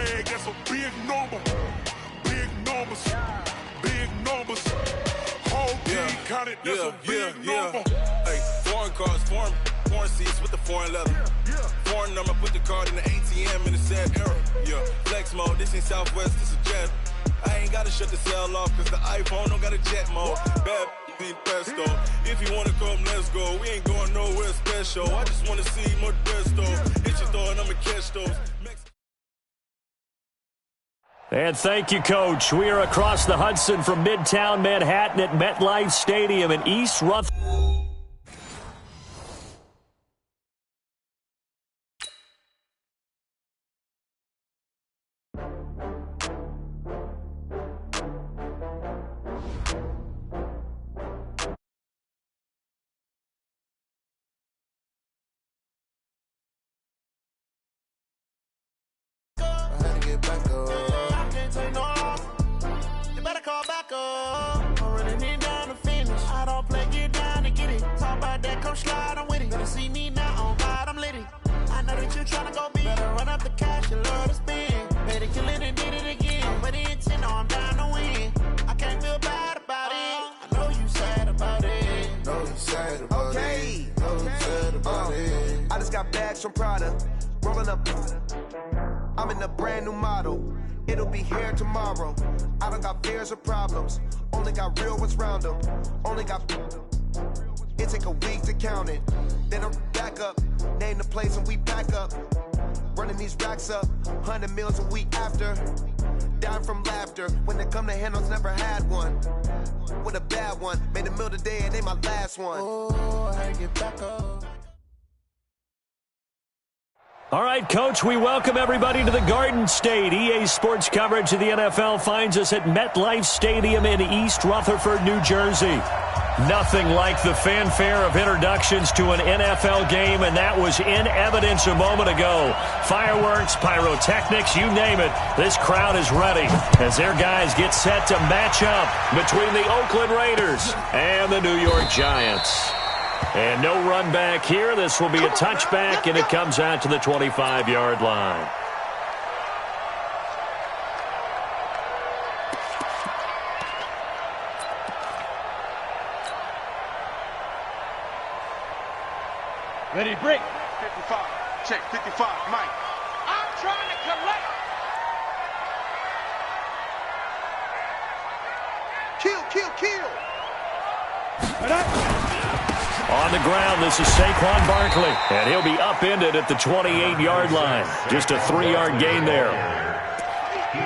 bag, that's a big number. Big numbers, big numbers. Whole team counted, that's a big number. Hey, foreign cars, foreign seats with the foreign leather. Foreign number, put the card in the ATM in the sad era. Yeah, flex mode, this ain't Southwest, this is jet. I ain't gotta shut the cell off, cause the iPhone don't got a jet mode. Bad need pesto. If you wanna come, let's go. We ain't going nowhere special. I just wanna see more Modesto. Hit your throw and I'ma catch those. And thank you, Coach. We are across the Hudson from Midtown Manhattan at MetLife Stadium in East Rutherford. Slide, I'm with it. Better see me now on God, I'm litty. I know that you tryna go big. Better run up the cash, you love to spend. Better kill it and did it again. But intent, no, I'm down to win. I can't feel bad about it. I know you sad about it. Know you sad about it. Know you sad about it. I just got bags from Prada. Rolling up. I'm in a brand new model. It'll be here tomorrow. I don't got fears or problems. Only got real ones round them. Only got. It take a week to count it. Then I'm back up. Name the place and we back up. Running these racks up. 100 meals a week after. Down from laughter. When they come to handles, never had one. With a bad one. Made a meal today and they my last one. Oh, I get back up. All right, Coach, we welcome everybody to the Garden State. EA Sports coverage of the NFL finds us at MetLife Stadium in East Rutherford, New Jersey. Nothing like the fanfare of introductions to an NFL game, and that was in evidence a moment ago. Fireworks, pyrotechnics, you name it. This crowd is ready as their guys get set to match up between the Oakland Raiders and the New York Giants. And no run back here. This will be a touchback, and it comes out to the 25-yard line. Ready, break. 55. Check, 55. Mike. I'm trying to collect. Kill. On the ground, this is Saquon Barkley, and he'll be upended at the 28-yard line. Just a 3-yard gain there.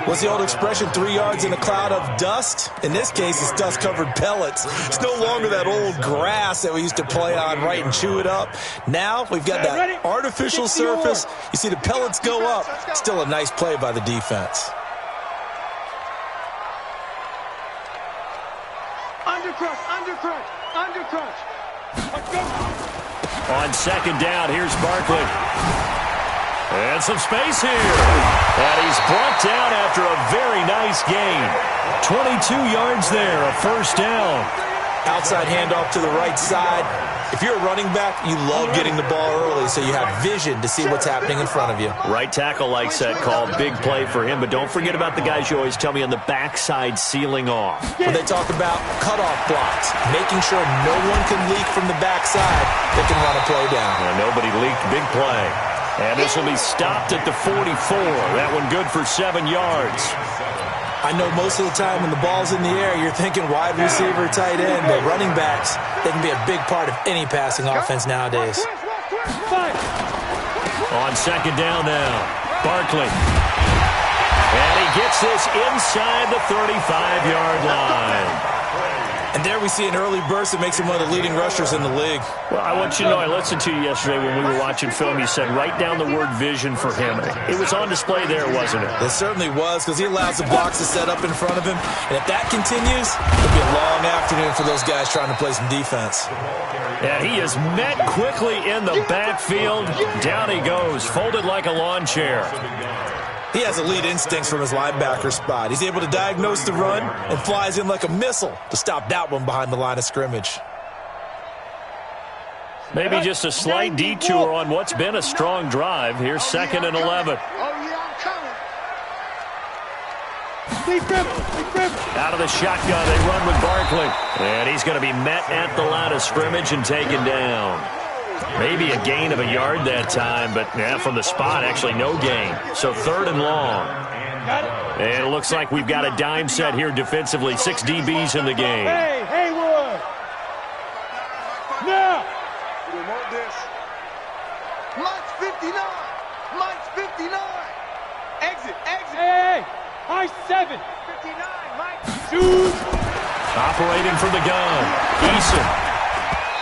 What's the old expression, 3 yards in a cloud of dust? In this case, it's dust-covered pellets. It's no longer that old grass that we used to play on, right, and chew it up. Now we've got that artificial surface. You see the pellets go up. Still a nice play by the defense. Undercrunch. Let's go. On second down, here's Barkley. And some space here. And he's brought down after a very nice gain. 22 yards there, a first down. Outside handoff to the right side. If you're a running back, you love getting the ball early so you have vision to see what's happening in front of you. Right tackle likes that call. Big play for him. But don't forget about the guys you always tell me on the backside sealing off. When they talk about cutoff blocks, making sure no one can leak from the backside, they can run a play down. Nobody leaked. Big play. And this will be stopped at the 44. That one good for 7 yards. I know most of the time when the ball's in the air, you're thinking wide receiver, tight end, but running backs, they can be a big part of any passing offense nowadays. On second down now, Barkley. And he gets this inside the 35-yard line. And there we see an early burst that makes him one of the leading rushers in the league. Well, I want you to know, I listened to you yesterday when we were watching film. You said write down the word vision for him. It was on display there, wasn't it? It certainly was, because he allows the box to set up in front of him. And if that continues, it'll be a long afternoon for those guys trying to play some defense. And he is met quickly in the backfield. Down he goes, folded like a lawn chair. He has elite instincts from his linebacker spot. He's able to diagnose the run and flies in like a missile to stop that one behind the line of scrimmage. Maybe just a slight detour on what's been a strong drive. Here's 2nd and 11. Out of the shotgun, they run with Barkley. And he's going to be met at the line of scrimmage and taken down. Maybe a gain of a yard that time, but from the spot, actually no gain. So 3rd and long. And it looks like we've got a dime set here defensively. 6 DBs in the game. Hey, Haywood! Now! You don't want this. Mike's 59! Mike's 59! Exit! Hey! High 7! 59, Mike! Shoot! Operating from the gun, Eason.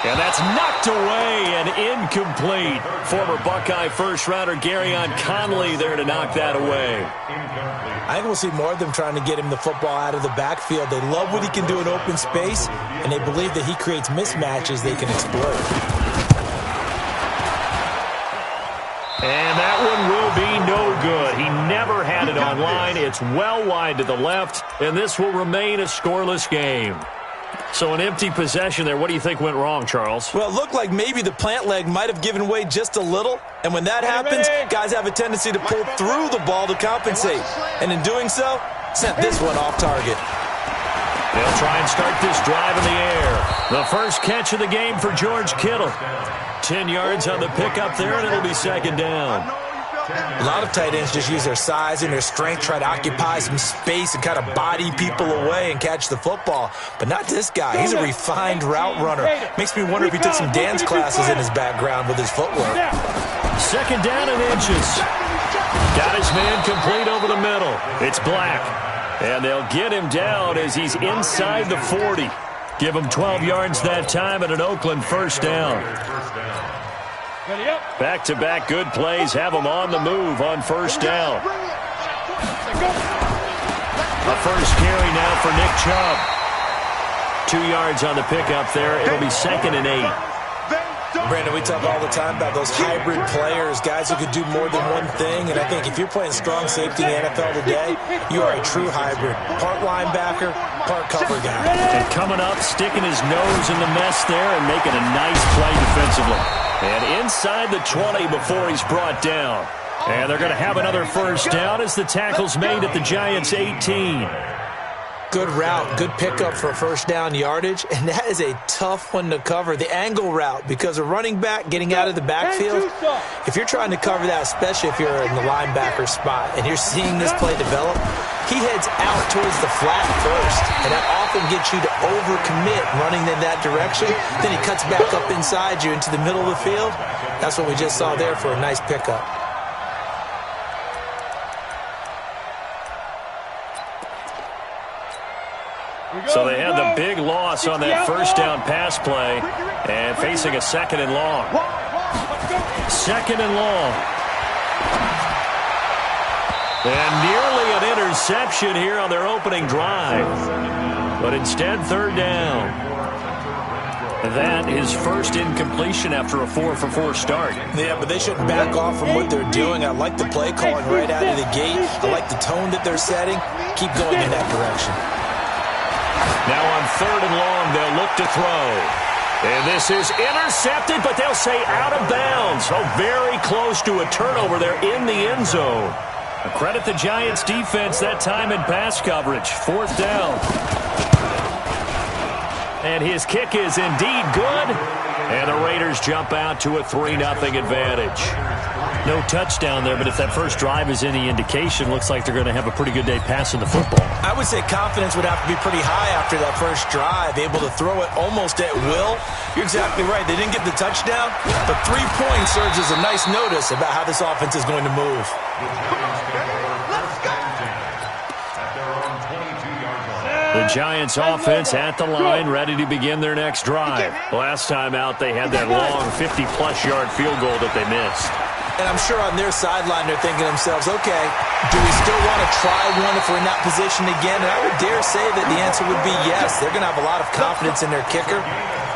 And that's knocked away and incomplete. Former Buckeye first-rounder Garyon Conley there to knock that away. I think we'll see more of them trying to get him the football out of the backfield. They love what he can do in open space, and they believe that he creates mismatches they can exploit. And that one will be no good. He never had it on line. It's well wide to the left, and this will remain a scoreless game. So an empty possession there. What do you think went wrong, Charles? Well, it looked like maybe the plant leg might have given way just a little. And when that happens, guys have a tendency to pull through the ball to compensate. And in doing so, sent this one off target. They'll try and start this drive in the air. The first catch of the game for George Kittle. 10 yards on the pickup there, and it'll be 2nd down. A lot of tight ends just use their size and their strength, try to occupy some space and kind of body people away and catch the football. But not this guy. He's a refined route runner. Makes me wonder if he took some dance classes in his background with his footwork. 2nd down and inches. Got his man complete over the middle. It's Black. And they'll get him down as he's inside the 40. Give him 12 yards that time and an Oakland first down. Back-to-back good plays have them on the move on first down. A first carry now for Nick Chubb. 2 yards on the pickup there. It'll be 2nd and 8. Brandon, we talk all the time about those hybrid players, guys who could do more than one thing. And I think if you're playing strong safety in the NFL today, you are a true hybrid. Part linebacker, part cover guy. And coming up, sticking his nose in the mess there and making a nice play defensively. And inside the 20 before he's brought down. And they're going to have another first down as the tackle's made at the Giants' 18. Good route, good pickup for first down yardage, and that is a tough one to cover. The angle route, because a running back getting out of the backfield, if you're trying to cover that, especially if you're in the linebacker spot, and you're seeing this play develop, he heads out towards the flat first, and that often gets you to overcommit running in that direction. Then he cuts back up inside you into the middle of the field. That's what we just saw there for a nice pickup. So they had the big loss on that first down pass play and facing a 2nd and long. 2nd and long. And nearly an interception here on their opening drive. But instead, 3rd down. That is first incompletion after a 4-for-4 start. Yeah, but they shouldn't back off from what they're doing. I like the play calling right out of the gate. I like the tone that they're setting. Keep going in that direction. Now on 3rd and long, they'll look to throw. And this is intercepted, but they'll say out of bounds. Oh, very close to a turnover there in the end zone. Credit the Giants' defense that time in pass coverage. 4th down. And his kick is indeed good. And the Raiders jump out to a 3-0 advantage. No touchdown there, but if that first drive is any indication, looks like they're going to have a pretty good day passing the football. I would say confidence would have to be pretty high after that first drive, able to throw it almost at will. You're exactly right. They didn't get the touchdown, but 3 points serves as a nice notice about how this offense is going to move. The Giants offense at the line, ready to begin their next drive. Last time out, they had that long 50-plus yard field goal that they missed. And I'm sure on their sideline they're thinking to themselves, okay, do we still want to try one if we're in that position again? And I would dare say that the answer would be yes. They're going to have a lot of confidence in their kicker.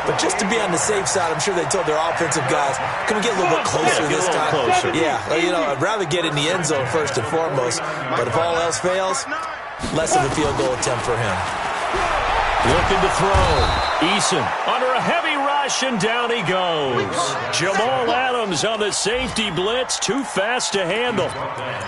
But just to be on the safe side, I'm sure they told their offensive guys, can we get a little bit closer this time? Closer. Yeah, I'd rather get in the end zone first and foremost. But if all else fails, less of a field goal attempt for him. Looking to throw. Eason under a heavy ride. rush, and down he goes. Jamal Adams on the safety blitz, too fast to handle.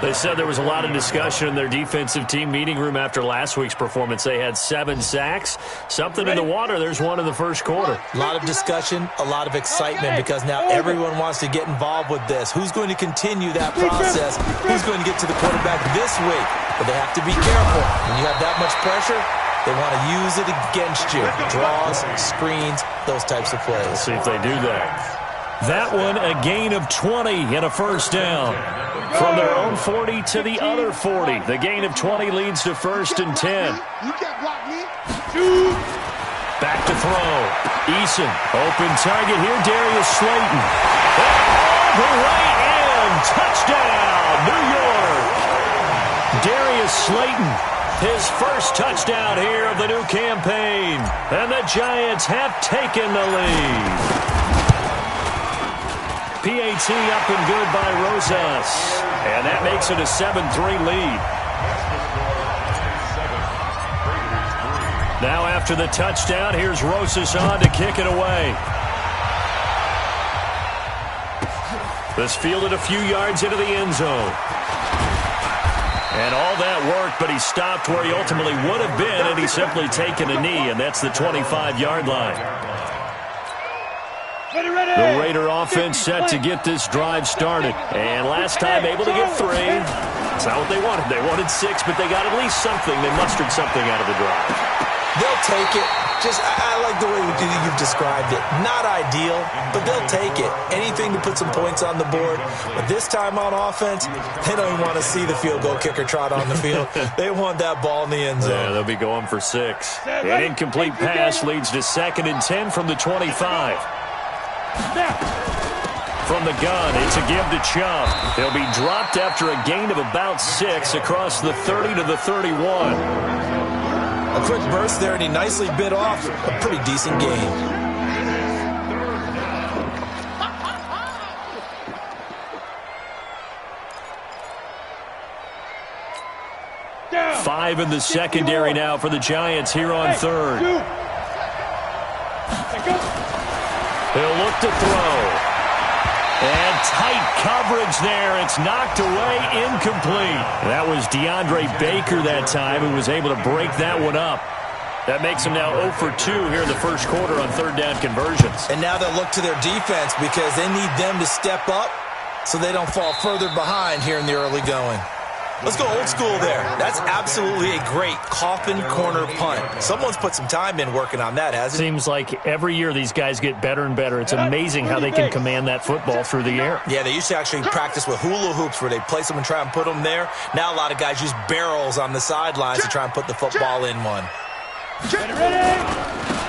They said there was a lot of discussion in their defensive team meeting room after last week's performance. They had 7 sacks. Something in the water. There's one in the first quarter. A lot of discussion, a lot of excitement, because now everyone wants to get involved with this. Who's going to continue that process? Who's going to get to the quarterback this week? But they have to be careful. When you have that much pressure, they want to use it against you. Draws, screens, those types of plays. Let's see if they do that. That one, a gain of 20 and a first down. From their own 40 to the other 40. The gain of 20 leads to 1st and 10. You can't block me. Back to throw. Eason, open target here, Darius Slayton. All the way in. Touchdown, New York. Darius Slayton, his first touchdown here of the new campaign. And the Giants have taken the lead. PAT up and good by Rosas. And that makes it a 7-3 lead. Now after the touchdown, here's Rosas on to kick it away. This fielded a few yards into the end zone. And all that worked, but he stopped where he ultimately would have been, and he's simply taken a knee, and that's the 25-yard line. The Raider offense set to get this drive started. And last time able to get 3. That's not what they wanted. They wanted 6, but they got at least something. They mustered something out of the drive. They'll take it. I like the way you've described it. Not ideal, but they'll take it. Anything to put some points on the board. But this time on offense, they don't even want to see the field goal kicker trot on the field. They want that ball in the end zone. Yeah, they'll be going for 6. An incomplete pass leads to 2nd and 10 from the 25. From the gun, it's a give to Chubb. He'll be dropped after a gain of about 6 across the 30 to the 31. A quick burst there, and he nicely bit off a pretty decent gain. Five in the secondary now for the Giants here on 3rd. He'll look to throw. And tight coverage there. It's knocked away, incomplete. That was DeAndre Baker that time who was able to break that one up. That makes them now 0 for 2 here in the first quarter on 3rd down conversions. And now they'll look to their defense because they need them to step up so they don't fall further behind here in the early going. Let's go old school there. That's absolutely a great coffin corner punt. Someone's put some time in working on that, hasn't it? Seems like every year these guys get better and better. It's amazing how they can command that football through the air. Yeah, they used to actually practice with hula hoops where they place them and try and put them there. Now a lot of guys use barrels on the sidelines to try and put the football in one.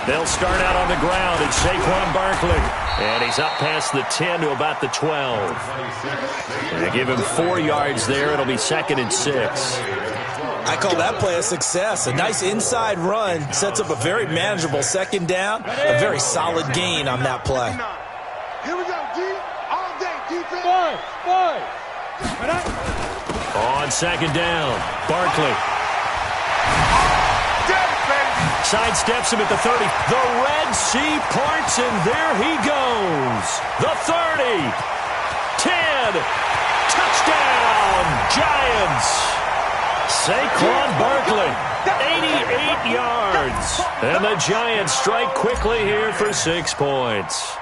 They'll start out on the ground. It's Saquon Barkley. And he's up past the 10 to about the 12. They give him 4 yards there. It'll be 2nd and 6. I call that play a success. A nice inside run sets up a very manageable 2nd down. A very solid gain on that play. Here we go, D. All day, defense. On 2nd down, Barkley. Sidesteps him at the 30. The Red Sea parts, and there he goes. The 30. 10. Touchdown, Giants. Saquon Barkley, 88 yards. And the Giants strike quickly here for 6 points.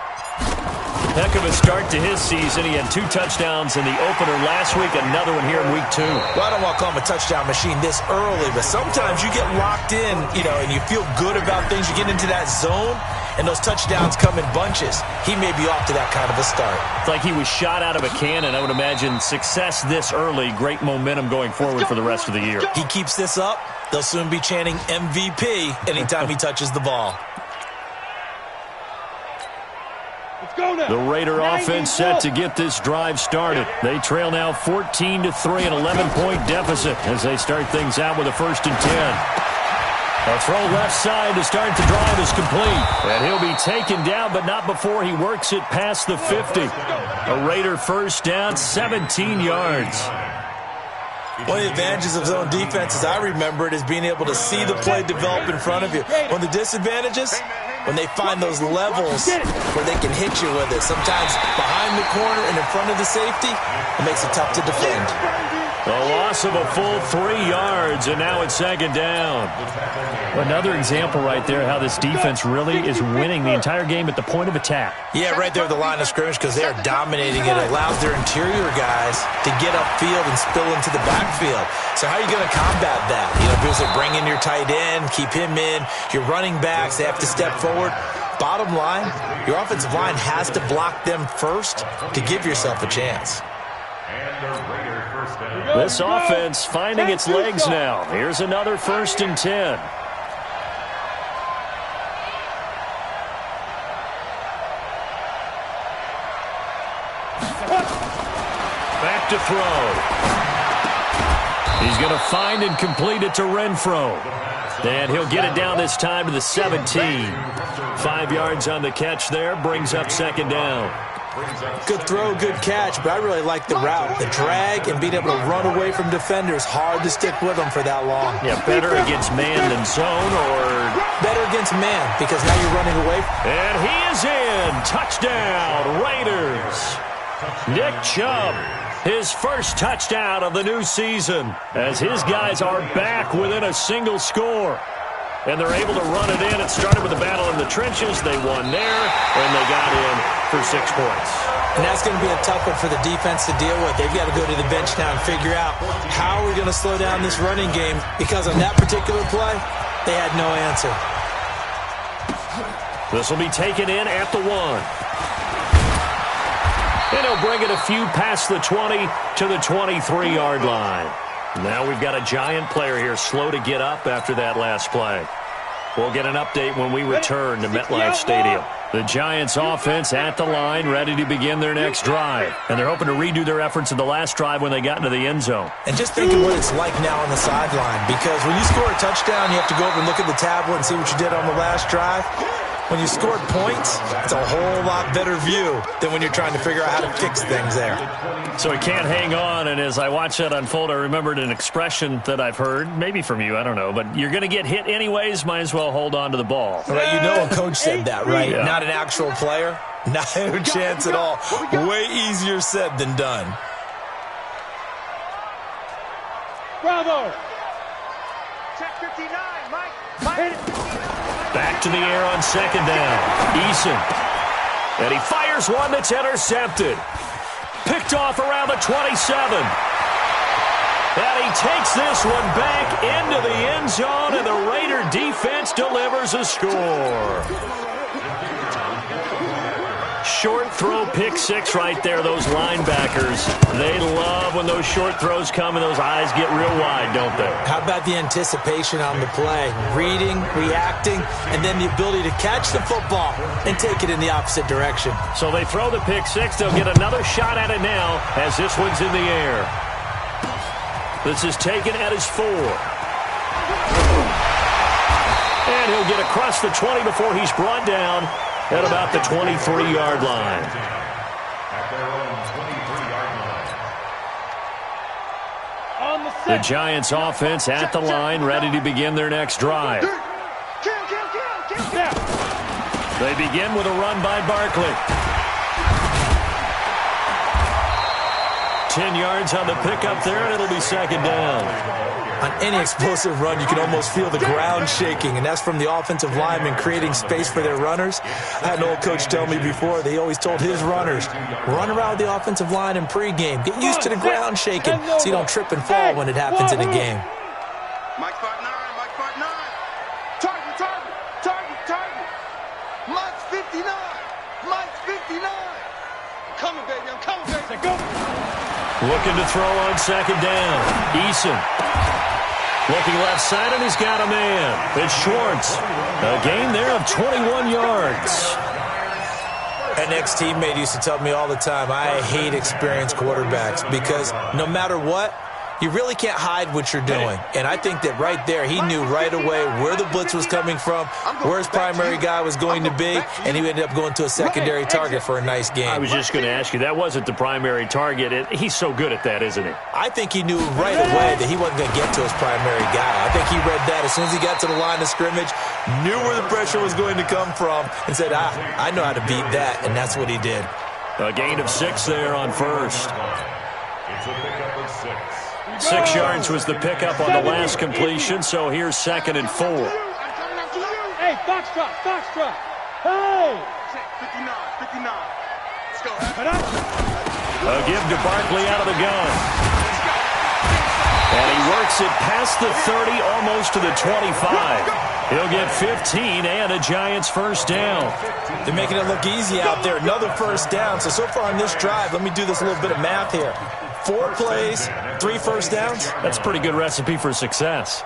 Heck of a start to his season. He had 2 touchdowns in the opener last week, another one here in week 2. Well, I don't want to call him a touchdown machine this early, but sometimes you get locked in, and you feel good about things. You get into that zone, and those touchdowns come in bunches. He may be off to that kind of a start. It's like he was shot out of a cannon. I would imagine success this early, great momentum going forward for the rest of the year. He keeps this up, they'll soon be chanting MVP anytime he touches the ball. The Raider offense set to get this drive started. They trail now 14-3, an 11-point deficit as they start things out with a 1st and 10. A throw left side to start the drive is complete. And he'll be taken down, but not before he works it past the 50. A Raider 1st down, 17 yards. One of the advantages of zone defense, as I remember it, is being able to see the play develop in front of you. One of the disadvantages, when they find those levels where they can hit you with it. Sometimes behind the corner and in front of the safety, it makes it tough to defend. A loss of a full 3 yards, and now it's second down. Another example right there how this defense really is winning the entire game at the point of attack. Yeah, right there at the line of scrimmage because they are dominating it. It allows their interior guys to get upfield and spill into the backfield. So how are you going to combat that? You know, because they bring in your tight end, keep him in. Your running backs, they have to step forward. Bottom line, your offensive line has to block them first to give yourself a chance. This offense finding its legs now. Here's another 1st and 10. Back to throw. He's going to find and complete it to Renfro. And he'll get it down this time to the 17. 5 yards on the catch there. Brings up second down. Good throw, good catch, but I really like the route. The drag and being able to run away from defenders. Hard to stick with them for that long. Yeah, better against man than zone, or better against man because now you're running away. And he is in. Touchdown, Raiders. Nick Chubb, his first touchdown of the new season, as his guys are back within a single score. And they're able to run it in. It started with a battle in the trenches. They won there, and they got in for 6 points. And that's going to be a tough one for the defense to deal with. They've got to go to the bench now and figure out how we're going to slow down this running game, because on that particular play, they had no answer. This will be taken in at the 1. And he'll bring it a few past the 20 to the 23-yard line. Now we've got a Giant player here slow to get up after that last play. We'll get an update when we return to MetLife Stadium. The Giants offense at the line, ready to begin their next drive. And they're hoping to redo their efforts in the last drive when they got into the end zone. And just thinking what it's like now on the sideline, because when you score a touchdown, you have to go over and look at the tablet and see what you did on the last drive. When you scored points, it's a whole lot better view than when you're trying to figure out how to fix things there. So he can't hang on, and as I watched that unfold, I remembered an expression that I've heard, maybe from you, I don't know, but you're going to get hit anyways, might as well hold on to the ball. Right, you know a coach said that, right? Yeah. Not an actual player. Not a chance at all. Way easier said than done. Bravo! Check 59, Mike. Back to the air on second down. Eason. And he fires one that's intercepted. Picked off around the 27. And he takes this one back into the end zone, and the Raider defense delivers a score. Short throw, pick 6 right there. Those linebackers, they love when those short throws come and those eyes get real wide, don't they? How about the anticipation on the play? Reading, reacting, and then the ability to catch the football and take it in the opposite direction. So they throw the pick 6. They'll get another shot at it now as this one's in the air. This is taken at his 4. And he'll get across the 20 before he's brought down at about the 23-yard line. The Giants offense at the line, ready to begin their next drive. They begin with a run by Barkley. 10 yards on the pickup there, and it'll be second down. On any explosive run, you can almost feel the ground shaking, and that's from the offensive linemen creating space for their runners. I had an old coach tell me before, they always told his runners, run around the offensive line in pregame. Get used to the ground shaking so you don't trip and fall when it happens in a game. Mike 5-9, Mike 5-9. Target, target, target, target. Mike 59, Mike 59. I'm coming, baby, I'm coming, baby. Go. Looking to throw on second down. Eason. Looking left side, and he's got a man. It's Schwartz. A gain there of 21 yards. An ex-teammate used to tell me all the time, I hate experienced quarterbacks because no matter what, you really can't hide what you're doing. And I think that right there, he knew right away where the blitz was coming from, where his primary guy was going to be, and he ended up going to a secondary target for a nice game. I was just going to ask you, that wasn't the primary target. He's so good at that, isn't he? I think he knew right away that he wasn't going to get to his primary guy. I think he read that as soon as he got to the line of scrimmage, knew where the pressure was going to come from, and said, I know how to beat that, and that's what he did. A gain of 6 there on first. It's a pickup of 6. 6 yards was the pickup on the last completion, so here's 2nd and 4. Hey, Foxtrot, Foxtrot. Hey! 59. Let's go. A give to Barkley out of the gun. And he works it past the 30, almost to the 25. He'll get 15 and a Giants first down. They're making it look easy out there. Another first down. So far on this drive, let me do this little bit of math here. 4 plays, 3 first downs. That's a pretty good recipe for success.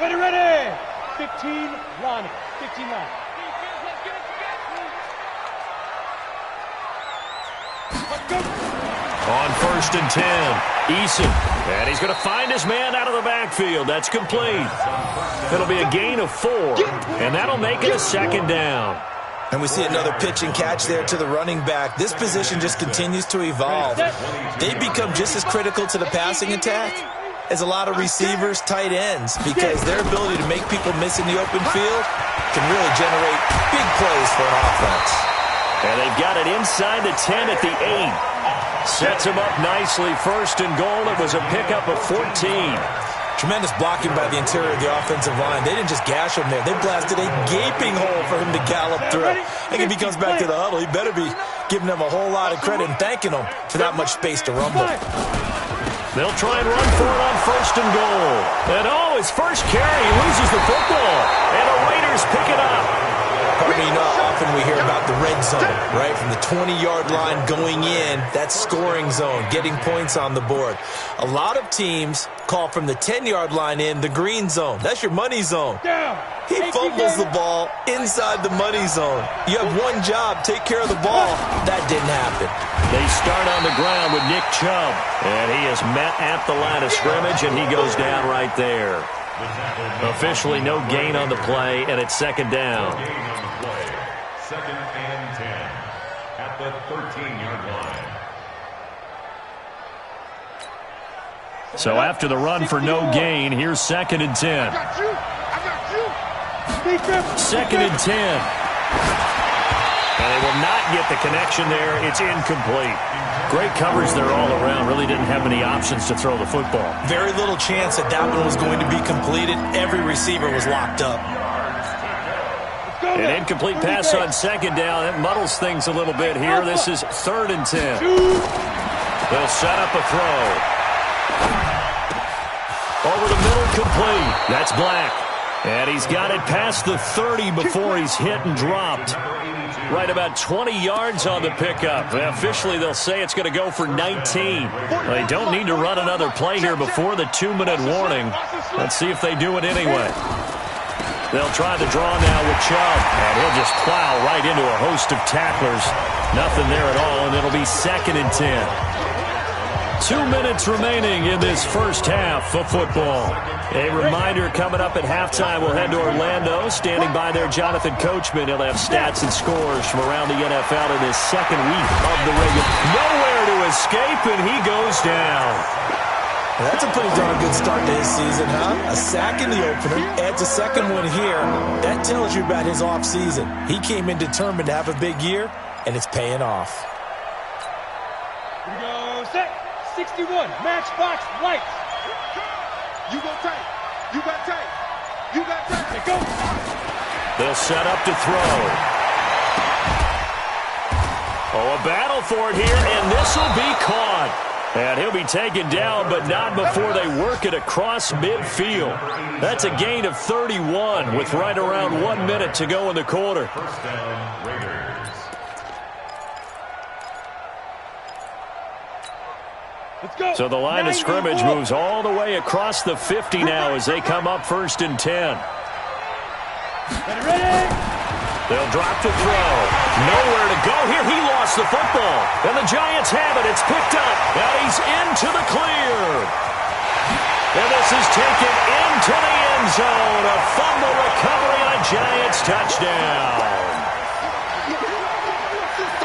Ready. 15, Ronnie. 15 line. On 1st and 10, Eason. And he's going to find his man out of the backfield. That's complete. It'll be a gain of 4, and that'll make it a 2nd down. And we see another pitch and catch there to the running back. This position just continues to evolve. They become just as critical to the passing attack as a lot of receivers, tight ends, because their ability to make people miss in the open field can really generate big plays for an offense. And they've got it inside the 10 at the 8. Sets him up nicely. 1st and goal. It was a pickup of 14. Tremendous blocking by the interior of the offensive line. They didn't just gash him there. They blasted a gaping hole for him to gallop through. I think if he comes back to the huddle, he better be giving them a whole lot of credit and thanking them for that much space to rumble. They'll try and run for it on 1st and goal. And his first carry, he loses the football. And the Raiders pick it up. You know how often we hear about the red zone, right? From the 20-yard line going in, that's scoring zone, getting points on the board. A lot of teams call from the 10-yard line in the green zone. That's your money zone. He fumbles the ball inside the money zone. You have one job, take care of the ball. That didn't happen. They start on the ground with Nick Chubb. And he is met at the line of scrimmage, and he goes down right there. Officially no gain on the play, and it's 2nd down. 2nd and 10 at the 13-yard line. So after the run for no gain, here's 2nd and 10. 2nd and 10. And they will not get the connection there. It's incomplete. Great coverage there all around. Really didn't have many options to throw the football. Very little chance that one was going to be completed. Every receiver was locked up. An incomplete pass on 2nd down. That muddles things a little bit here. This is 3rd and 10. They'll set up a throw. Over the middle, complete. That's Black. And he's got it past the 30 before he's hit and dropped. Right about 20 yards on the pickup. Officially, they'll say it's going to go for 19. They don't need to run another play here before the 2-minute warning. Let's see if they do it anyway. They'll try the draw now with Chubb. And he'll just plow right into a host of tacklers. Nothing there at all, and it'll be 2nd and 10. 2 minutes remaining in this first half of football. A reminder, coming up at halftime, we'll head to Orlando. Standing by there, Jonathan Coachman. He'll have stats and scores from around the NFL in his 2nd week of the regular. Nowhere to escape, and he goes down. That's a pretty darn good start to his season, huh? A sack in the opener, adds a 2nd one here. That tells you about his offseason. He came in determined to have a big year, and it's paying off. Here we go, set. 61, matchbox, lights. You go tight. You got tight. You got tight. Hey, go. They'll set up to throw. Oh, a battle for it here, and this will be caught. And he'll be taken down, but not before they work it across midfield. That's a gain of 31 with right around 1 minute to go in the quarter. First down, Raiders. So the line of scrimmage moves all the way across the 50 now as they come up 1st and 10. Ready? They'll drop to throw. Nowhere to go here. He lost the football. And the Giants have it. It's picked up. And he's into the clear. And this is taken into the end zone. A fumble recovery and a Giants touchdown.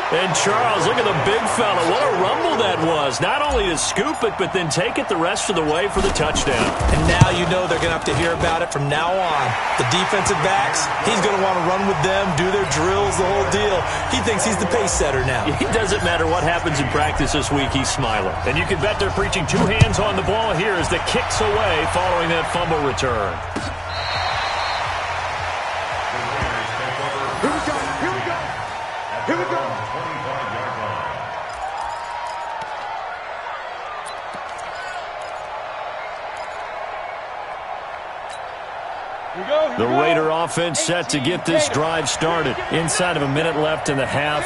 And Charles, look at the big fella. What a rumble that was. Not only to scoop it, but then take it the rest of the way for the touchdown. And now you know they're going to have to hear about it from now on. The defensive backs, he's going to want to run with them, do their drills, the whole deal. He thinks he's the pace setter now. It doesn't matter what happens in practice this week, he's smiling. And you can bet they're preaching two hands on the ball here as the kick's away following that fumble return. Here we go. Here we go. Here we go. The Raider offense set to get this drive started. Inside of a minute left in the half.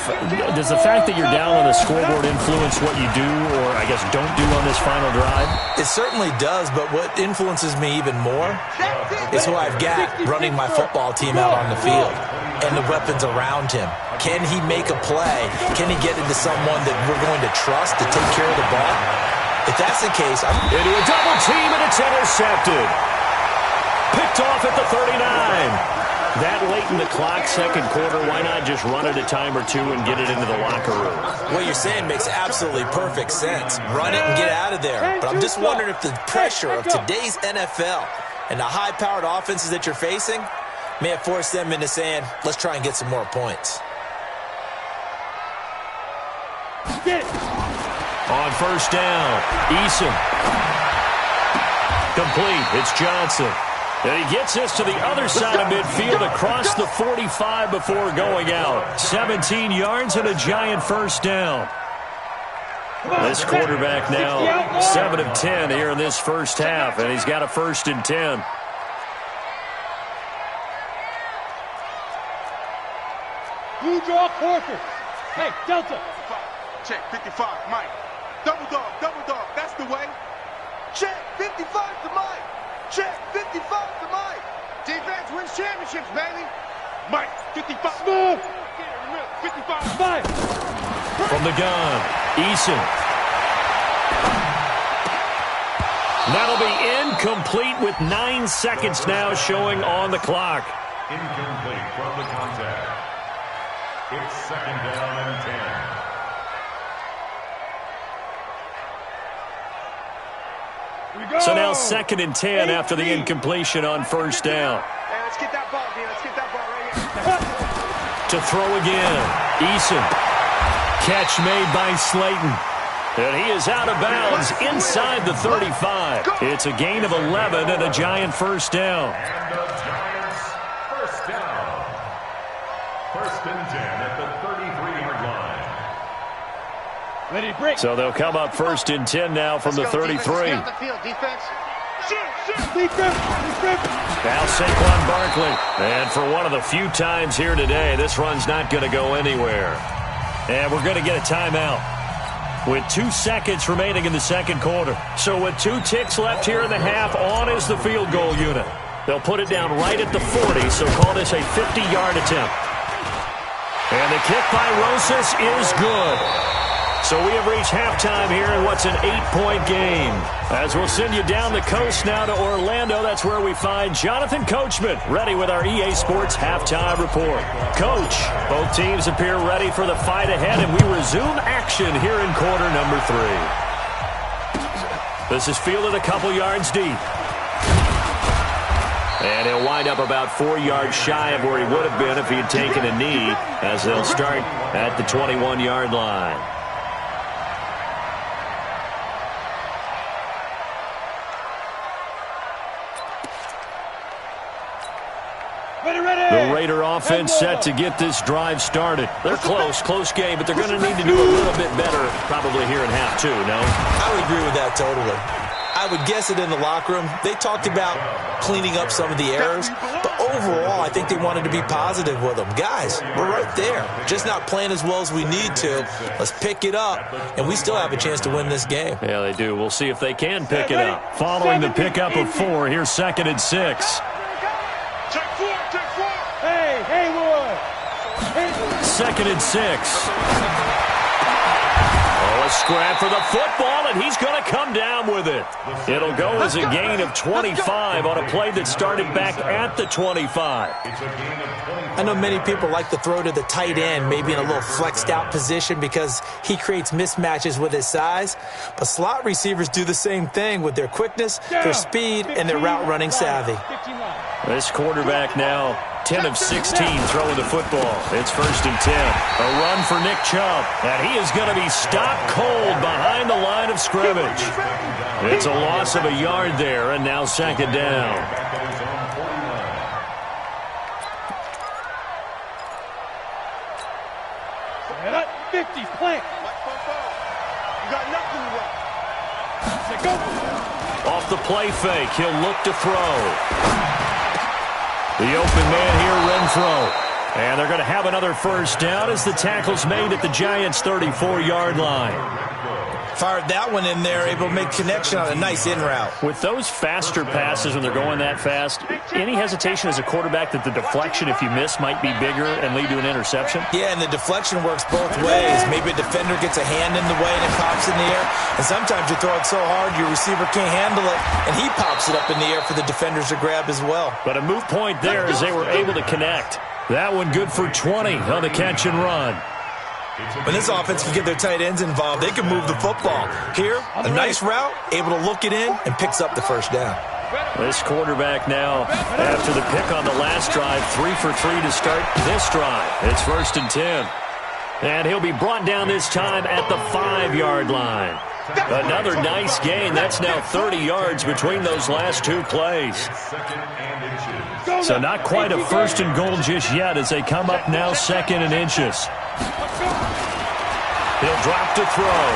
Does the fact that you're down on the scoreboard influence what you do, or I guess don't do on this final drive? It certainly does, but what influences me even more is who I've got running my football team out on the field and the weapons around him. Can he make a play? Can he get into someone that we're going to trust to take care of the ball? If that's the case, I'm into a double team, and it's intercepted. Picked off at the 39. That late in the clock, second quarter, why not just run it a time or two and get it into the locker room? What you're saying makes absolutely perfect sense. Run it and get out of there. But I'm just wondering if the pressure of today's NFL and the high-powered offenses that you're facing may have forced them into saying, let's try and get some more points. On first down, Eason. Complete. It's Johnson. And he gets this to the other side of midfield across the 45 before going out. 17 yards and a Giant first down. This quarterback now 7 of 10 here in this first half, and he's got a 1st and 10. Blue draw quarters. Hey, Delta. Check 55, Mike. Double dog, that's the way. Check 55 to Mike. Check 55 to Mike. Defense wins championships, baby. Mike, 55. Move. 55. Five. From the gun, Eason. That'll be incomplete with 9 seconds now showing on the clock. Incomplete from the contact. It's 2nd down and 10. So now 2nd and 10 after the incompletion on first down. Hey, let's get that ball, man. Let's get that ball right here. To throw again, Eason. Catch made by Slayton. And he is out of bounds inside the 35. It's a gain of 11 and a Giant first down. And the Giants first down. 1st and 10 at the 33-yard line. Ready, break. So they'll come up 1st and 10 now from the 33. Now Saquon Barkley. And for one of the few times here today, this run's not going to go anywhere. And we're going to get a timeout with 2 seconds remaining in the second quarter. So with 2 ticks left here in the half, on is the field goal unit. They'll put it down right at the 40, so call this a 50-yard attempt. And the kick by Rosas is good. So we have reached halftime here in what's an 8-point game. As we'll send you down the coast now to Orlando, that's where we find Jonathan Coachman, ready with our EA Sports halftime report. Coach, both teams appear ready for the fight ahead, and we resume action here in quarter number 3. This is fielded a couple yards deep. And he'll wind up about 4 yards shy of where he would have been if he had taken a knee, as they'll start at the 21-yard line. The Raider offense set to get this drive started. They're close game, but they're going to need to do a little bit better probably here in half 2, no? I would agree with that totally. I would guess it in the locker room. They talked about cleaning up some of the errors, but overall, I think they wanted to be positive with them. Guys, we're right there. Just not playing as well as we need to. Let's pick it up, and we still have a chance to win this game. Yeah, they do. We'll see if they can pick it up. Following the pickup of 4, here's 2nd and 6. Check 4. Hey, Haywood. 2nd and 6. A scrap for the football, and he's going to come down with it. It'll go as a gain of 25 on a play that started back at the 25. I know many people like to throw to the tight end, maybe in a little flexed out position because he creates mismatches with his size. But slot receivers do the same thing with their quickness, their speed, and their route running savvy. This quarterback now 10 of 16 throwing the football. It's 1st and 10. A run for Nick Chubb, and he is going to be stopped cold behind the line of scrimmage. It's a loss of a yard there, and now 2nd down. And at 50, plant. You got nothing to Go. Off the play fake, he'll look to throw. The open man here, Renfro. And they're going to have another 1st down as the tackle's made at the Giants' 34-yard line. Fired that one in there, able to make connection on a nice in route. With those faster passes when they're going that fast, any hesitation as a quarterback that the deflection, if you miss, might be bigger and lead to an interception? Yeah, and the deflection works both ways. Maybe a defender gets a hand in the way and it pops in the air. And sometimes you throw it so hard your receiver can't handle it, and he pops it up in the air for the defenders to grab as well. But a move point there as they were able to connect. That one good for 20 on the catch and run. When this offense can get their tight ends involved, they can move the football. Here, a nice route, able to look it in, and picks up the 1st down. This quarterback now, after the pick on the last drive, 3 for 3 to start this drive. It's 1st and 10. And he'll be brought down this time at the 5-yard line. Another nice gain. That's now 30 yards between those last 2 plays. So not quite a 1st and goal just yet as they come up now 2nd and inches. He'll drop to throw.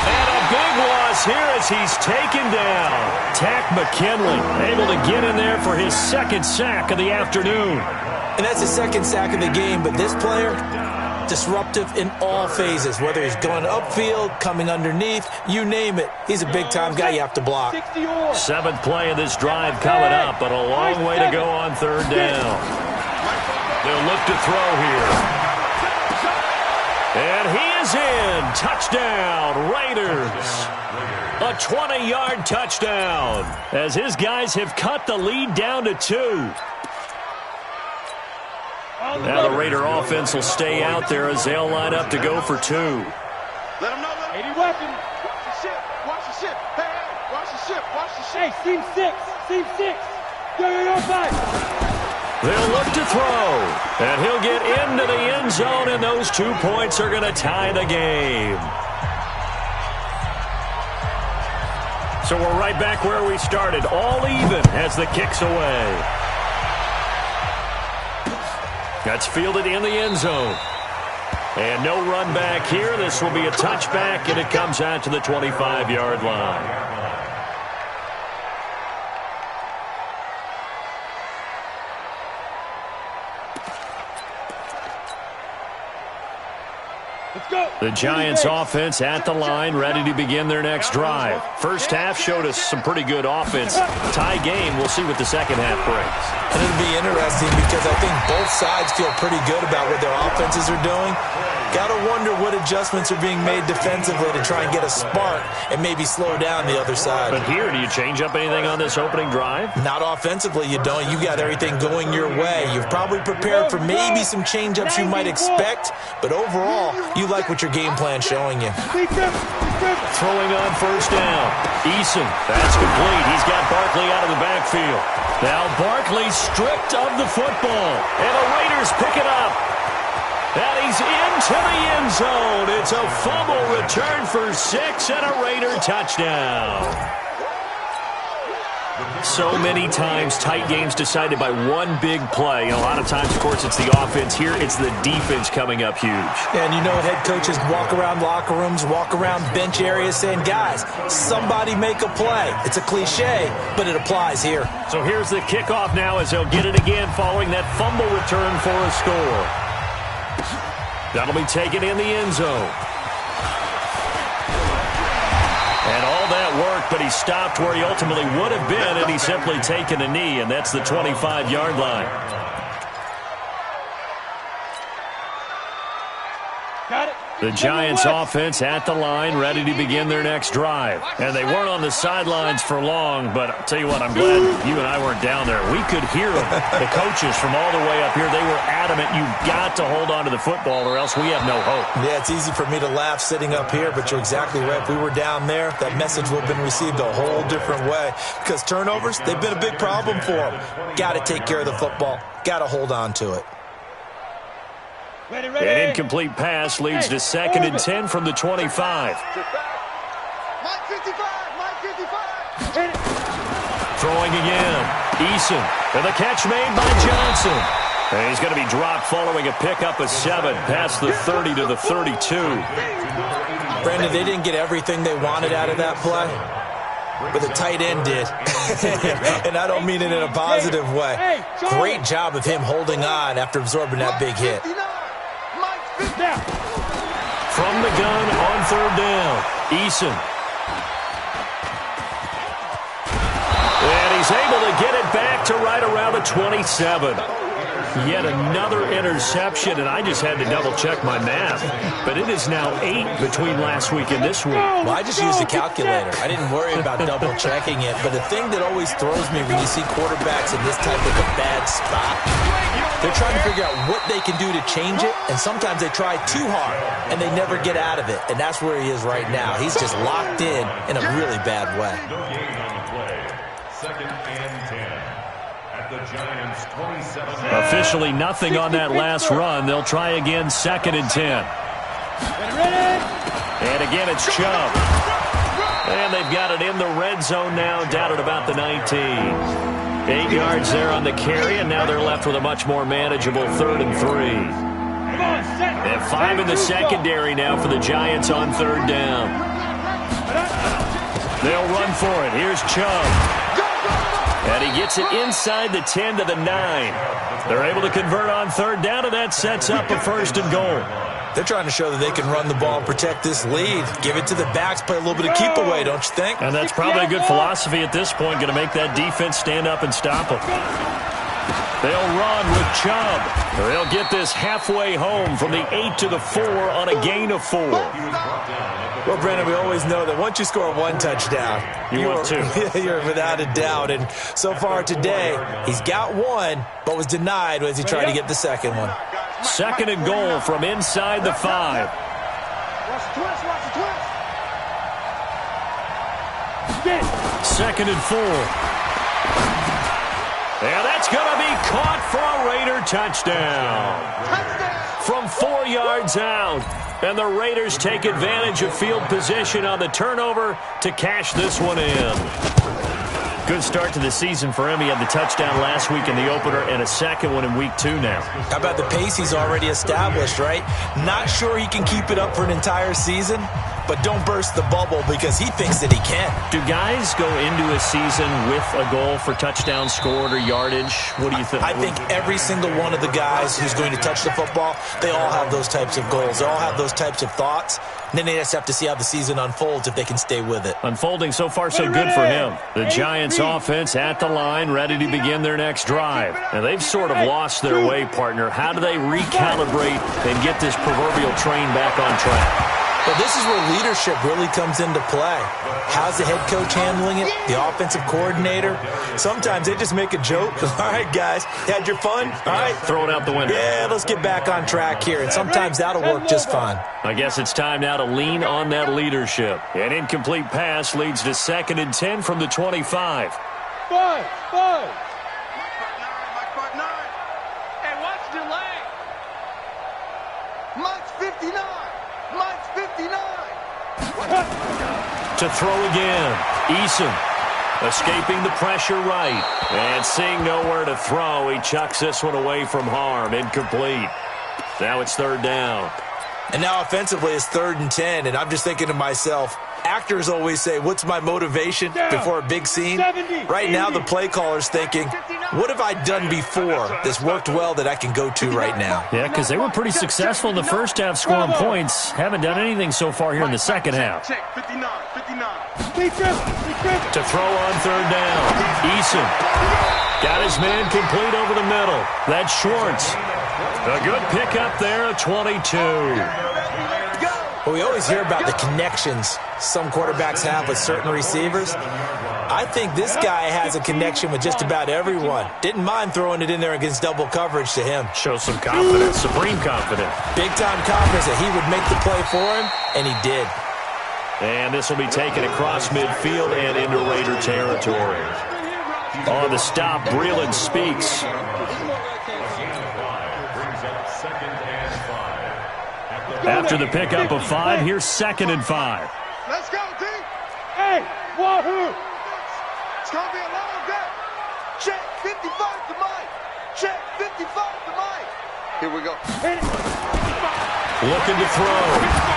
And a big loss here as he's taken down. Tack McKinley able to get in there for his 2nd sack of the afternoon. And that's his 2nd sack of the game, but this player, disruptive in all phases, whether he's going upfield, coming underneath, you name it. He's a big-time guy you have to block. 7th play of this drive coming up, but a long way to go on 3rd down. They'll look to throw here. And he is in. Touchdown, Raiders. A 20-yard touchdown as his guys have cut the lead down to 2. Now the Raider offense will stay out there as they'll line up to go for 2. Let him know. 80 weapons. Watch the ship. Watch the ship. Hey, watch the ship. Watch the ship. Hey, team 6. Team 6. Yo, 5. They'll look to throw, and he'll get into the end zone, and those 2 points are going to tie the game. So we're right back where we started, all even as the kick's away. That's fielded in the end zone. And no run back here. This will be a touchback, and it comes out to the 25-yard line. The Giants offense at the line, ready to begin their next drive. First half showed us some pretty good offense. Tie game, we'll see what the second half brings. And it'll be interesting because I think both sides feel pretty good about what their offenses are doing. Got to wonder what adjustments are being made defensively to try and get a spark and maybe slow down the other side. But here, do you change up anything on this opening drive? Not offensively, you don't. You got everything going your way. You've probably prepared for maybe some change-ups you might expect, but overall, you like what your game plan's showing you. Throwing on 1st down. Eason, that's complete. He's got Barkley out of the backfield. Now Barkley stripped of the football, and the Raiders pick it up. And he's into the end zone. It's a fumble return for 6 and a Raider touchdown. So many times tight games decided by one big play. And a lot of times, of course, it's the offense. Here, it's the defense coming up huge. And you know head coaches walk around locker rooms, walk around bench areas saying, guys, somebody make a play. It's a cliche, but it applies here. So here's the kickoff now as they'll get it again following that fumble return for a score. That'll be taken in the end zone. And all that work, but he stopped where he ultimately would have been, and he's simply taken a knee, and that's the 25-yard line. The Giants offense at the line, ready to begin their next drive. And they weren't on the sidelines for long, but I'll tell you what, I'm glad you and I weren't down there. We could hear them. The coaches from all the way up here, they were adamant, you've got to hold on to the football or else we have no hope. Yeah, it's easy for me to laugh sitting up here, but you're exactly right. If we were down there, that message would have been received a whole different way. Because turnovers, they've been a big problem for them. Got to take care of the football. Got to hold on to it. Ready. An incomplete pass leads to 2nd and 10 from the 25. Mike 55, Mike 55. Throwing again. Eason. And the catch made by Johnson. And he's going to be dropped following a pickup of 7 past the 30 to the 32. Brandon, they didn't get everything they wanted out of that play, but the tight end did. And I don't mean it in a positive way. Great job of him holding on after absorbing that big hit. From the gun on 3rd down, Eason. And he's able to get it back to right around the 27. Yet another interception, and I just had to double-check my math. But it is now 8 between last week and this week. Well, I just used a calculator. I didn't worry about double-checking it. But the thing that always throws me when you see quarterbacks in this type of a bad spot, they're trying to figure out what they can do to change it, and sometimes they try too hard, and they never get out of it. And that's where he is right now. He's just locked in a really bad way. No gain on the play. 2nd and 10. The Giants 27. Officially nothing on that last run. They'll try again 2nd and 10. And again it's Chubb. And they've got it in the red zone now, down at about the 19. 8 yards there on the carry, and now they're left with a much more manageable 3rd and 3. And 5 in the secondary now for the Giants on 3rd down. They'll run for it. Here's Chubb. And he gets it inside the 10 to the 9. They're able to convert on 3rd down, and that sets up a 1st and goal. They're trying to show that they can run the ball and protect this lead. Give it to the backs, play a little bit of keep away, don't you think? And that's probably a good philosophy at this point, going to make that defense stand up and stop them. They'll run with Chubb. They'll get this halfway home from the 8 to the 4 on a gain of 4. Well, Brandon, we always know that once you score 1 touchdown, you want 2. You're without a doubt. And so far today, he's got 1, but was denied as he tried to get the 2nd one. 2nd and goal from inside the 5. Watch the twist. 2nd and 4. And that's going to be caught for a Raider touchdown. From 4 yards out. And the Raiders take advantage of field position on the turnover to cash this one in. Good start to the season for him. He had the touchdown last week in the opener and a 2nd one in week 2 now. How about the pace he's already established, right? Not sure he can keep it up for an entire season, but don't burst the bubble because he thinks that he can. Do guys go into a season with a goal for touchdown scored or yardage? What do you think? I think every single one of the guys who's going to touch the football, they all have those types of goals. They all have those types of thoughts. And then they just have to see how the season unfolds if they can stay with it. Unfolding so far so good for him. The Giants offense at the line, ready to begin their next drive. And they've sort of lost their way, partner. How do they recalibrate and get this proverbial train back on track? Well, this is where leadership really comes into play. How's the head coach handling it? The offensive coordinator? Sometimes they just make a joke. All right, guys, you had your fun? All right. Throw it out the window. Yeah, let's get back on track here. And sometimes that'll work just fine. I guess it's time now to lean on that leadership. An incomplete pass leads to 2nd and 10 from the 25. 5. Hey, watch delay. Mike's 59. Mike's 59. To throw again. Eason escaping the pressure right. And seeing nowhere to throw, he chucks this one away from harm. Incomplete. Now it's 3rd down. And now offensively it's 3rd and 10. And I'm just thinking to myself, actors always say, what's my motivation before a big scene? Right now the play caller's thinking, what have I done before that's worked well that I can go to right now? Yeah, because they were pretty successful in the first half scoring points. Haven't done anything so far here in the second half. Check, 59. To throw on 3rd down. Eason got his man complete over the middle. That's Schwartz. A good pickup there, 22. Well, we always hear about the connections some quarterbacks have with certain receivers. I think this guy has a connection with just about everyone. Didn't mind throwing it in there against double coverage to him. Shows some confidence, supreme confidence. Big-time confidence that he would make the play for him, and he did. And this will be taken across midfield and into Raider territory. On the stop, Breeland speaks. After the pickup of 5, here's 2nd and 5. Let's go, D. Hey, Wahoo! It's going to be a long day. Check 55 to Mike. Check 55 to Mike. Here we go. Looking to throw.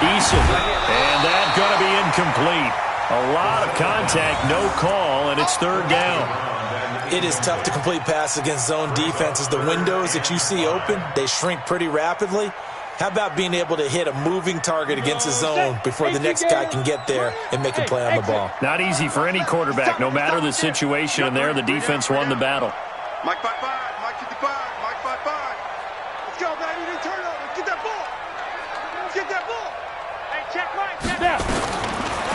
Eason. And that's going to be incomplete. A lot of contact, no call, and it's 3rd down. It is tough to complete passes against zone defenses. The windows that you see open, they shrink pretty rapidly. How about being able to hit a moving target against a zone before the next guy can get there and make a play on the ball? Not easy for any quarterback, no matter the situation, and there the defense won the battle. Mike 5-5, Mike 55, Mike 5-5. Let's go, baby. They turn over. Get that ball. Get that ball. Hey, check right, check that.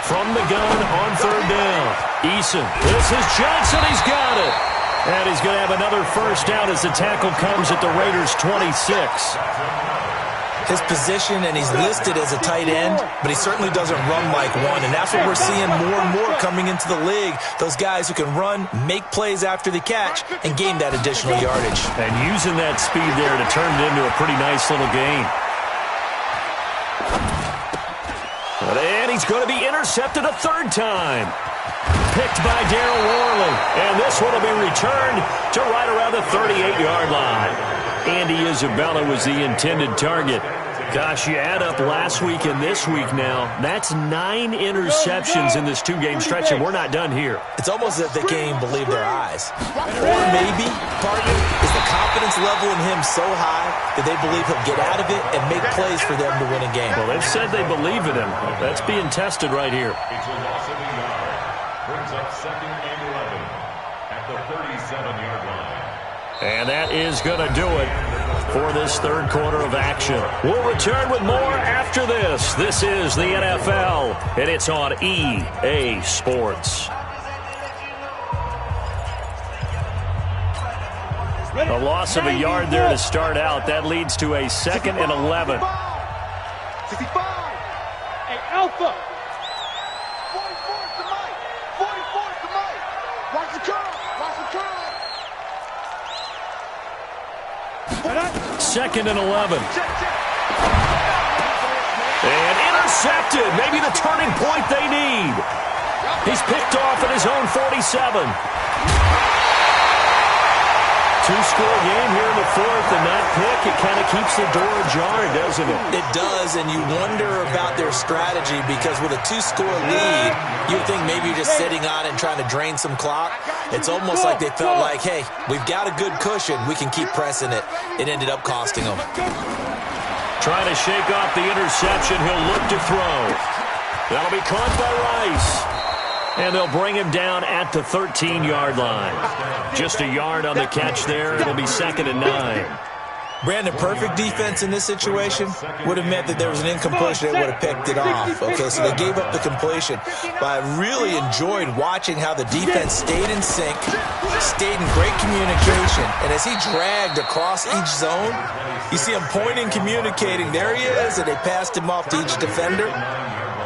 From the gun on 3rd down. Eason. This is Johnson. He's got it. And he's going to have another 1st down as the tackle comes at the Raiders' 26. His position, and he's listed as a tight end, but he certainly doesn't run like one, and that's what we're seeing more and more coming into the league. Those guys who can run, make plays after the catch, and gain that additional yardage. And using that speed there to turn it into a pretty nice little gain. And he's going to be intercepted a 3rd time. Picked by Darryl Worley, and this one will be returned to right around the 38-yard line. Andy Isabella was the intended target. Gosh, you add up last week and this week now, that's 9 interceptions in this 2-game stretch, and we're not done here. It's almost as if they can't even believe their eyes. Or maybe, partner, is the confidence level in him so high that they believe he'll get out of it and make plays for them to win a game. Well, they've said they believe in him. That's being tested right here. It's a loss of a yard. Brings up 2nd and 11 at the 37-yard line. And that is going to do it for this 3rd quarter of action. We'll return with more after this. This is the NFL, and it's on EA Sports. A loss of a yard there to start out. That leads to a 2nd and 11. 65. Hey, Alpha! 44 to Mike. 44 to Mike. Watch the curl. Watch the curl. 2nd and 11. And intercepted. Maybe the turning point they need. He's picked off at his own 47. 2-score game here in the 4th, and that pick, it kind of keeps the door ajar, doesn't it? It does, and you wonder about their strategy because with a 2-score lead, you'd think maybe you're just sitting on it and trying to drain some clock. It's almost like they felt like, hey, we've got a good cushion. We can keep pressing it. It ended up costing them. Trying to shake off the interception. He'll look to throw. That'll be caught by Rice. And they'll bring him down at the 13-yard line. Just a yard on the catch there. It'll be 2nd and 9. Brandon, perfect defense in this situation would have meant that there was an incompletion. They would have picked it off. Okay, so they gave up the completion. But I really enjoyed watching how the defense stayed in sync, stayed in great communication. And as he dragged across each zone, you see him pointing, communicating. There he is, and they passed him off to each defender.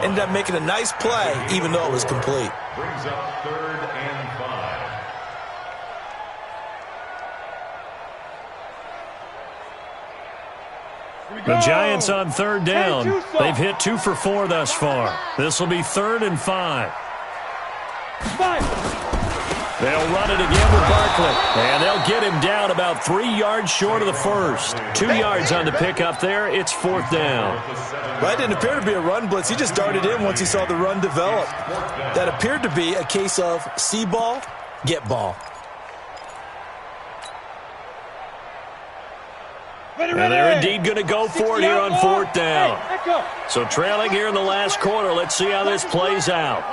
Ended up making a nice play, even though it was complete. Brings up 3rd and 5. The Giants on 3rd down. They've hit 2 for 4 thus far. This will be 3rd and 5. They'll run it again with Barkley. And they'll get him down about 3 yards short of the first. 2 yards on the pickup there. It's 4th down. Well, it didn't appear to be a run blitz. He just darted in once he saw the run develop. That appeared to be a case of see ball, get ball. And they're indeed going to go for it here on 4th down. So trailing here in the last quarter. Let's see how this plays out.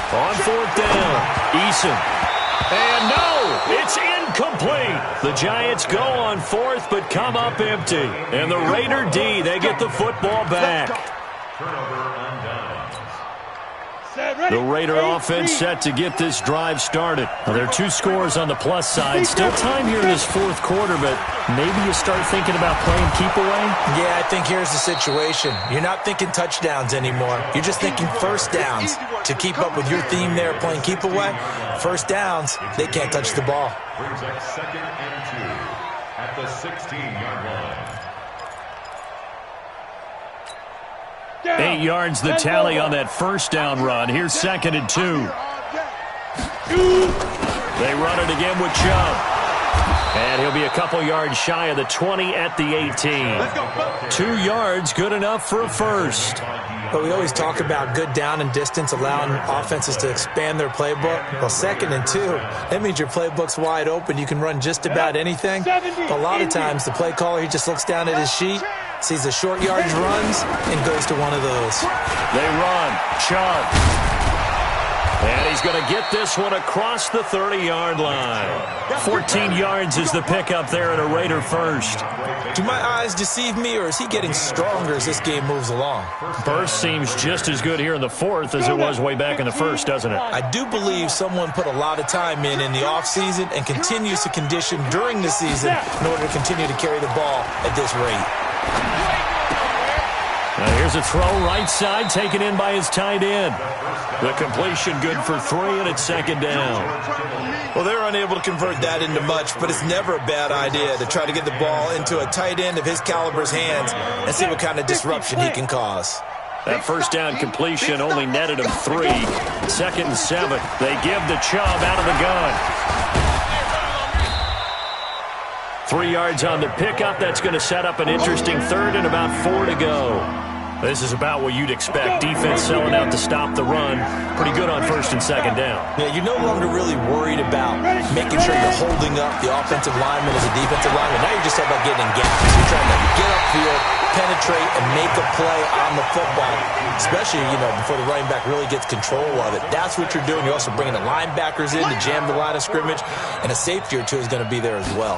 On 4th down, Eason. And no, it's incomplete. The Giants go on fourth, but come up empty. And the Raider D, they get the football back. Turnover on downs. The Raider offense set to get this drive started. Well, there are 2 scores on the plus side. Still time here in this fourth quarter, but maybe you start thinking about playing keep away? Yeah, I think here's the situation. You're not thinking touchdowns anymore. You're just thinking first downs. To keep up with your theme there, playing keep away, first downs, they can't touch the ball. Brings up 2nd and 2 at the 16-yard line. 8 yards the tally on that first down run. Here's 2nd and 2. They run it again with Chubb. And he'll be a couple yards shy of the 20 at the 18. 2 yards, good enough for a first. But we always talk about good down and distance, allowing offenses to expand their playbook. Well, 2nd and 2, that means your playbook's wide open. You can run just about anything. But a lot of times, the play caller, he just looks down at his sheet, sees the short yardage runs, and goes to one of those. They run. Chubb. And he's going to get this one across the 30-yard line. 14 yards is the pickup there at a Raider first. Do my eyes deceive me, or is he getting stronger as this game moves along? Burst seems just as good here in the fourth as it was way back in the first, doesn't it? I do believe someone put a lot of time in the offseason and continues to condition during the season in order to continue to carry the ball at this rate. Now here's a throw right side taken in by his tight end. The completion good for 3, and it's 2nd down. Well, they're unable to convert that into much, but it's never a bad idea to try to get the ball into a tight end of his caliber's hands and see what kind of disruption he can cause. That first down completion only netted him 3. 2nd and 7. They give the Chubb out of the gun. 3 yards on the pickup. That's going to set up an interesting 3rd and about 4 to go. This is about what you'd expect. Defense selling out to stop the run. Pretty good on 1st and 2nd down. Yeah, you're no longer really worried about making sure you're holding up the offensive lineman as a defensive lineman. Now you're just talking about getting in gaps. You're trying to get upfield, penetrate, and make a play on the football, especially, before the running back really gets control of it. That's what you're doing. You're also bringing the linebackers in to jam the line of scrimmage, and a safety or two is going to be there as well.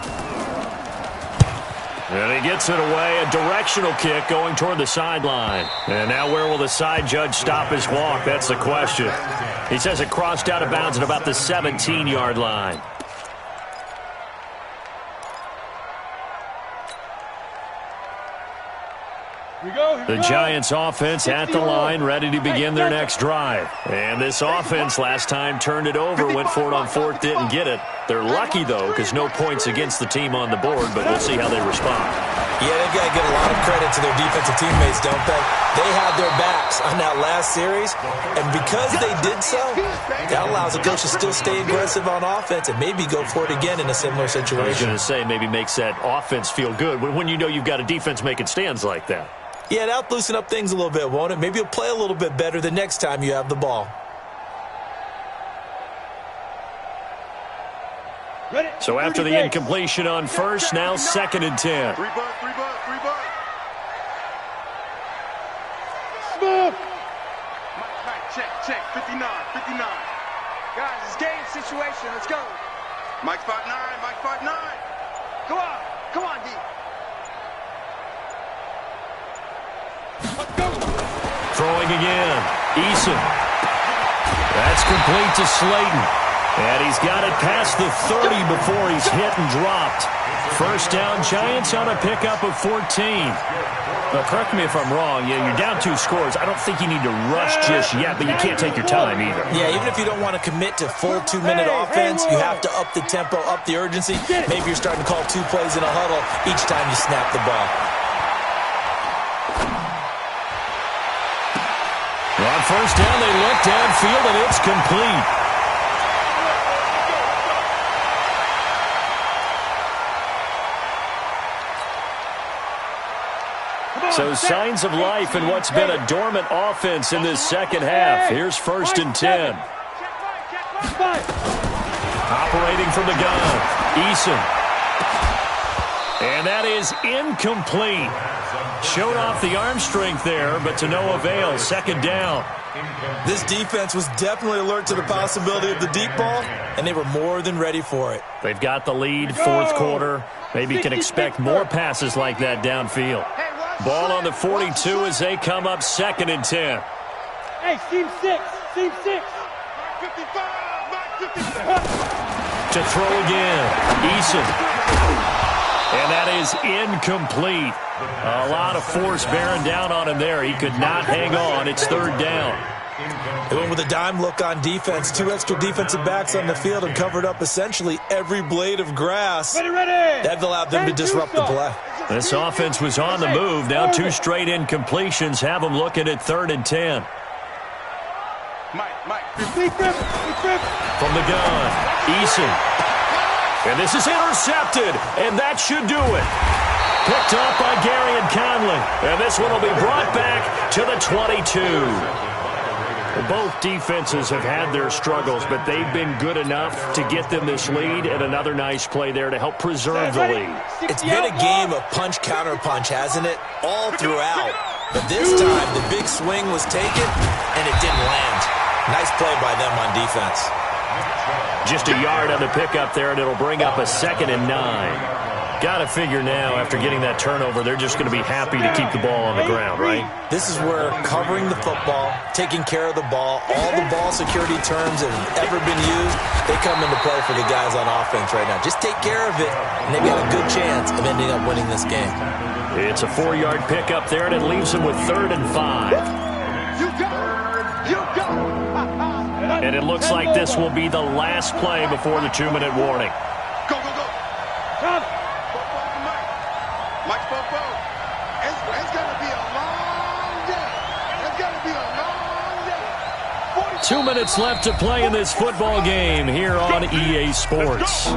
And he gets it away, a directional kick going toward the sideline. And now where will the side judge stop his walk? That's the question. He says it crossed out of bounds at about the 17-yard line. The Giants offense at the line, ready to begin their next drive. And this offense last time turned it over, went for it on 4th, didn't get it. They're lucky, though, because no points against the team on the board, but we'll see how they respond. Yeah, they've got to get a lot of credit to their defensive teammates, don't they? They had their backs on that last series, and because they did so, that allows the coach to still stay aggressive on offense and maybe go for it again in a similar situation. I was going to say, maybe makes that offense feel good when you know you've got a defense making stands like that. Yeah, that'll loosen up things a little bit, won't it? Maybe you'll play a little bit better the next time you have the ball. So after the incompletion on 1st, now 2nd and 10. 3 bucks. Smooth. Mike, check. 59. Guys, it's game situation. Let's go. Mike 5'9". Come on, D. Throwing again. Eason. That's complete to Slayton. And he's got it past the 30 before he's hit and dropped. First down, Giants on a pickup of 14. Now, correct me if I'm wrong. Yeah, you're down 2 scores. I don't think you need to rush just yet, but you can't take your time either. Yeah, even if you don't want to commit to full 2-minute offense, you have to up the tempo, up the urgency. Maybe you're starting to call 2 plays in a huddle each time you snap the ball. On first down, they look downfield, and it's complete. So signs of life in what's been a dormant offense in this second half. Here's 1st and 10. Operating from the gun, Eason. And that is incomplete. Showed off the arm strength there, but to no avail. Second down. This defense was definitely alert to the possibility of the deep ball, and they were more than ready for it. They've got the lead, fourth quarter. Maybe can expect more passes like that downfield. Ball on the 42 as they come up 2nd and 10. Hey, team 6. Team 6. To throw again. Eason. And that is incomplete. A lot of force bearing down on him there. He could not hang on. It's 3rd down. They went with a dime look on defense. 2 extra defensive backs on the field and covered up essentially every blade of grass. That allowed them to disrupt the play. This offense was on the move. Now 2 straight incompletions have them looking at 3rd and 10. From the gun, Eason. And this is intercepted, and that should do it. Picked up by Gary and Conley. And this one will be brought back to the 22. Both defenses have had their struggles, but they've been good enough to get them this lead, and another nice play there to help preserve the lead. It's been a game of punch-counter-punch, hasn't it? All throughout. But this time, the big swing was taken, and it didn't land. Nice play by them on defense. Just a yard on the pickup there, and it'll bring up a 2nd and 9. Got to figure now, after getting that turnover, they're just going to be happy to keep the ball on the ground, right? This is where covering the football, taking care of the ball, all the ball security terms that have ever been used, they come into play for the guys on offense right now. Just take care of it, and they've got a good chance of ending up winning this game. It's a 4-yard pickup there, and it leaves them with 3rd and 5. You go! You go! And it looks like this will be the last play before the 2-minute warning. Go, go, go! Come! Mike Popo. It's going to be a long day. It's going to be a long day. 2 minutes left to play in this football game here on EA Sports.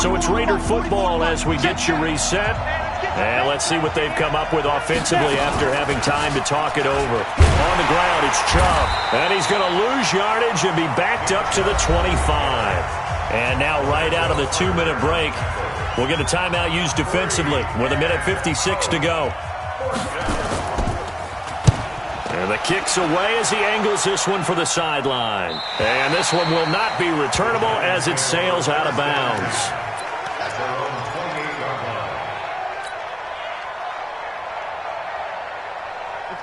So it's Raider football as we get you reset. And let's see what they've come up with offensively after having time to talk it over. On the ground, it's Chubb. And he's going to lose yardage and be backed up to the 25. And now right out of the 2-minute break, we'll get a timeout used defensively with 1:56 to go. And the kick's away as he angles this one for the sideline. And this one will not be returnable as it sails out of bounds.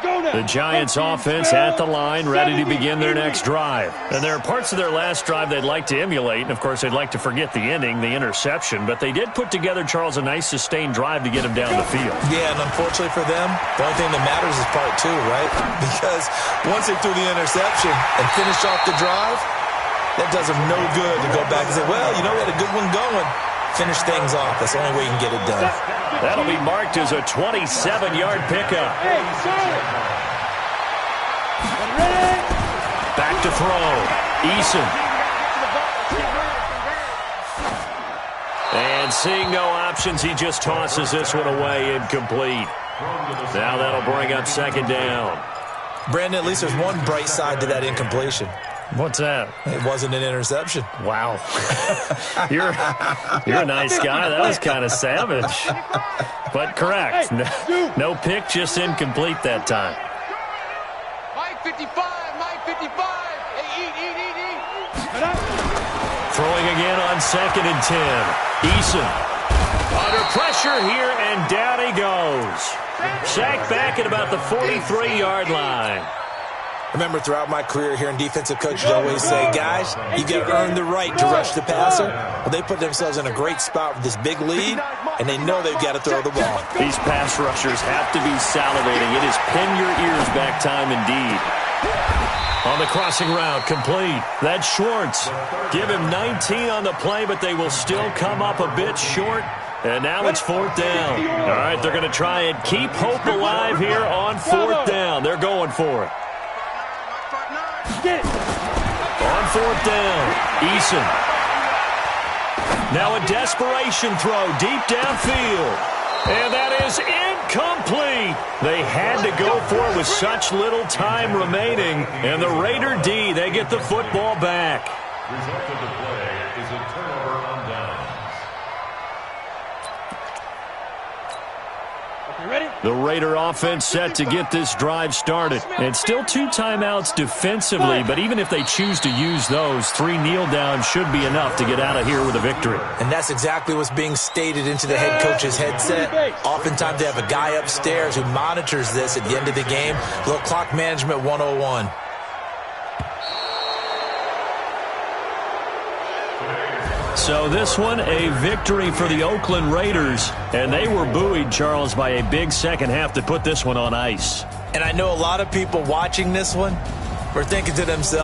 The Giants offense at the line, ready to begin their next drive. And there are parts of their last drive they'd like to emulate. And, of course, they'd like to forget the ending, the interception. But they did put together, Charles, a nice sustained drive to get him down the field. Yeah, and unfortunately for them, the only thing that matters is part 2, right? Because once they threw the interception and finished off the drive, that does them no good to go back and say, well, you know, we had a good one going. Finish things off. That's the only way you can get it done. That'll be marked as a 27-yard pickup. Back to throw. Eason. And seeing no options, he just tosses this one away, incomplete. Now that'll bring up 2nd down. Brandon, at least there's one bright side to that incompletion. What's that? It wasn't an interception. Wow. You're a nice guy. That was kind of savage. But correct. No pick, just incomplete that time. Mike 55, Mike 55. Hey, eat. Throwing again on 2nd and 10. Eason under pressure here, and down he goes. Sacked back at about the 43-yard line. Remember, throughout my career here in defensive coaches always say, guys, you got to earn the right to rush the passer. Well, they put themselves in a great spot with this big lead, and they know they've got to throw the ball. These pass rushers have to be salivating. It is pin your ears back time indeed. On the crossing route, complete. That's Schwartz. Give him 19 on the play, but they will still come up a bit short. And now it's 4th down. All right, they're going to try and keep hope alive here on 4th down. They're going for it. On 4th down, Eason. Now a desperation throw deep downfield. And that is incomplete. They had to go for it with such little time remaining. And the Raider D, they get the football back. Result of the play is a turnover on downs. The Raider offense set to get this drive started. And still 2 timeouts defensively, but even if they choose to use those, 3 kneel downs should be enough to get out of here with a victory. And that's exactly what's being stated into the head coach's headset. Oftentimes they have a guy upstairs who monitors this at the end of the game. Little clock management 101. So this one, a victory for the Oakland Raiders. And they were buoyed, Charles, by a big second half to put this one on ice. And I know a lot of people watching this one were thinking to themselves,